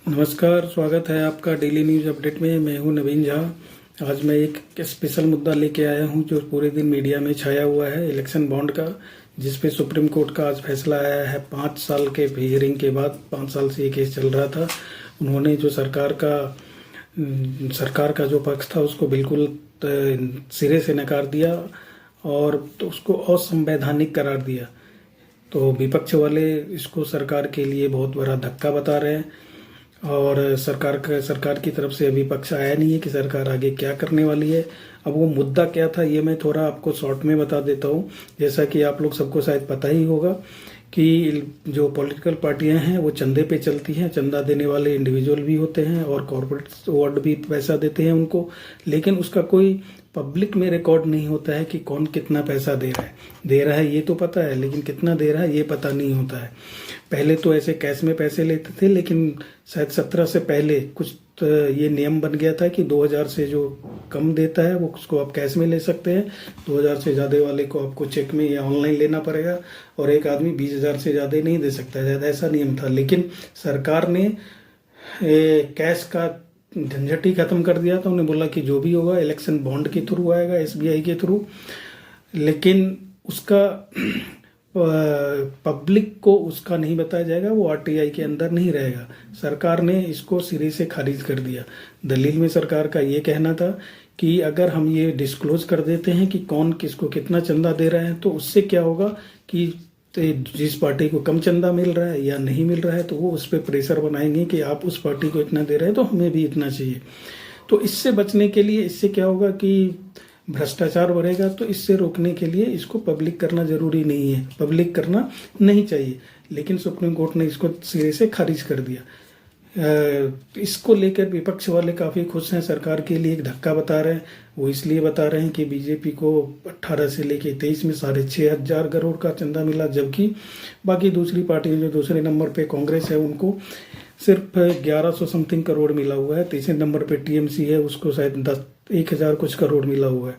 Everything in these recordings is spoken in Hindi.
नमस्कार, स्वागत है आपका डेली न्यूज़ अपडेट में। मैं हूं नवीन झा। आज मैं एक स्पेशल मुद्दा लेके आया हूं जो पूरे दिन मीडिया में छाया हुआ है, इलेक्शन बॉन्ड का, जिस पे सुप्रीम कोर्ट का आज फैसला आया है। 5 साल के हियरिंग के बाद, 5 साल से ये केस चल रहा था। उन्होंने जो सरकार का जो पक्ष था उसको बिल्कुल सिरे से नकार दिया और तो उसको असंवैधानिक करार दिया। तो विपक्ष वाले इसको सरकार के लिए बहुत बड़ा धक्का बता रहे हैं और सरकार की तरफ से अभी पक्ष आया नहीं है कि सरकार आगे क्या करने वाली है। अब वो मुद्दा क्या था ये मैं थोड़ा आपको शॉर्ट में बता देता हूँ। जैसा कि आप लोग सबको शायद पता ही होगा कि जो पॉलिटिकल पार्टियां हैं वो चंदे पे चलती हैं। चंदा देने वाले इंडिविजुअल भी होते हैं और कॉर्पोरेट वर्ल्ड भी पैसा देते हैं उनको, लेकिन उसका कोई पब्लिक में रिकॉर्ड नहीं होता है कि कौन कितना पैसा दे रहा है ये तो पता है, लेकिन कितना दे रहा है ये पता नहीं होता है। पहले तो ऐसे कैश में पैसे लेते थे, लेकिन शायद 17 से पहले कुछ ये नियम बन गया था कि 2000 से जो कम देता है वो उसको आप कैश में ले सकते हैं, 2000 से ज़्यादा वाले को आपको चेक में या ऑनलाइन लेना पड़ेगा, और एक आदमी 20,000 से ज़्यादा नहीं दे सकता है, ऐसा नियम था। लेकिन सरकार ने कैश का झंझट ही खत्म कर दिया था। उन्हें बोला कि जो भी होगा इलेक्शन बॉन्ड के थ्रू आएगा, SBI के थ्रू, लेकिन उसका पब्लिक को उसका नहीं बताया जाएगा, वो RTI के अंदर नहीं रहेगा। सरकार ने इसको सिरे से खारिज कर दिया। दलील में सरकार का ये कहना था कि अगर हम ये डिस्क्लोज कर देते हैं कि कौन किसको कितना चंदा दे रहा है तो उससे क्या होगा कि जिस पार्टी को कम चंदा मिल रहा है या नहीं मिल रहा है तो वो उस पर प्रेशर बनाएंगे कि आप उस पार्टी को इतना दे रहे हैं तो हमें भी इतना चाहिए। तो इससे बचने के लिए, इससे क्या होगा कि भ्रष्टाचार बढ़ेगा, तो इससे रोकने के लिए इसको पब्लिक करना जरूरी नहीं है, पब्लिक करना नहीं चाहिए। लेकिन सुप्रीम कोर्ट ने इसको सिरे से खारिज कर दिया। इसको लेकर विपक्ष वाले काफ़ी खुश हैं, सरकार के लिए एक धक्का बता रहे हैं। वो इसलिए बता रहे हैं कि बीजेपी को 18 से लेके 23 में 6,500 करोड़ का चंदा मिला, जबकि बाकी दूसरी पार्टी जो दूसरे नंबर पे कांग्रेस है उनको सिर्फ 1100 समथिंग करोड़ मिला हुआ है। तीसरे नंबर पे TMC है, उसको शायद 1,000 कुछ करोड़ मिला हुआ है।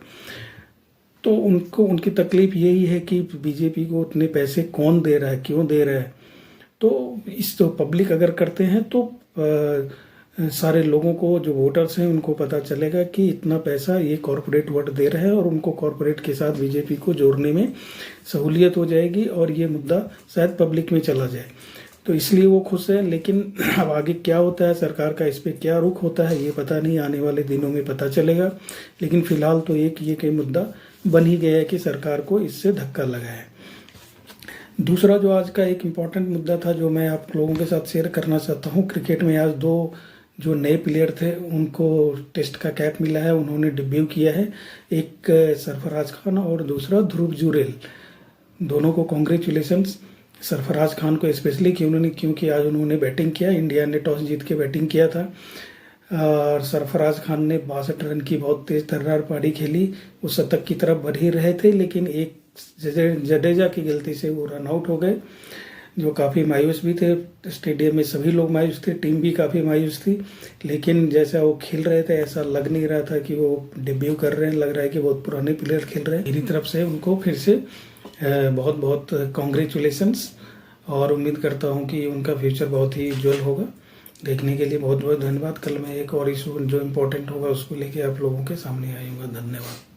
तो उनकी तकलीफ यही है कि बीजेपी को उतने पैसे कौन दे रहा है, क्यों दे रहा है। तो पब्लिक अगर करते हैं तो सारे लोगों को, जो वोटर्स हैं, उनको पता चलेगा कि इतना पैसा ये कॉरपोरेट वर्ल्ड दे रहे हैं और उनको कॉरपोरेट के साथ बीजेपी को जोड़ने में सहूलियत हो जाएगी और ये मुद्दा शायद पब्लिक में चला जाए। तो इसलिए वो खुश है। लेकिन अब आगे क्या होता है, सरकार का इस पे क्या रुख होता है ये पता नहीं, आने वाले दिनों में पता चलेगा। लेकिन फिलहाल तो ये मुद्दा बन ही गया है कि सरकार को इससे धक्का लगा है। दूसरा जो आज का एक इम्पॉर्टेंट मुद्दा था जो मैं आप लोगों के साथ शेयर करना चाहता हूँ, क्रिकेट में आज 2 जो नए प्लेयर थे उनको टेस्ट का कैप मिला है, उन्होंने डेब्यू किया है। एक सरफराज खान और दूसरा ध्रुव जुरेल। दोनों को कॉन्ग्रेचुलेशंस। सरफराज खान को स्पेशली क्योंकि आज उन्होंने बैटिंग किया, इंडिया ने टॉस जीत के बैटिंग किया था और सरफराज खान ने 62 रन की बहुत तेज तर्रार पारी खेली। वो शतक की तरफ बढ़ ही रहे थे, लेकिन एक जडेजा की गलती से वो रन आउट हो गए, जो काफ़ी मायूस भी थे। स्टेडियम में सभी लोग मायूस थे, टीम भी काफ़ी मायूस थी। लेकिन जैसा वो खेल रहे थे ऐसा लग नहीं रहा था कि वो डेब्यू कर रहे हैं, लग रहा है कि बहुत पुराने प्लेयर खेल रहे हैं। मेरी तरफ से उनको फिर से बहुत बहुत कॉन्ग्रेचुलेशंस और उम्मीद करता हूँ कि उनका फ्यूचर बहुत ही उज्जवल होगा। देखने के लिए बहुत बहुत धन्यवाद। कल मैं एक और इशू जो इम्पोर्टेंट होगा उसको लेके आप लोगों के सामने आऊँगा। धन्यवाद।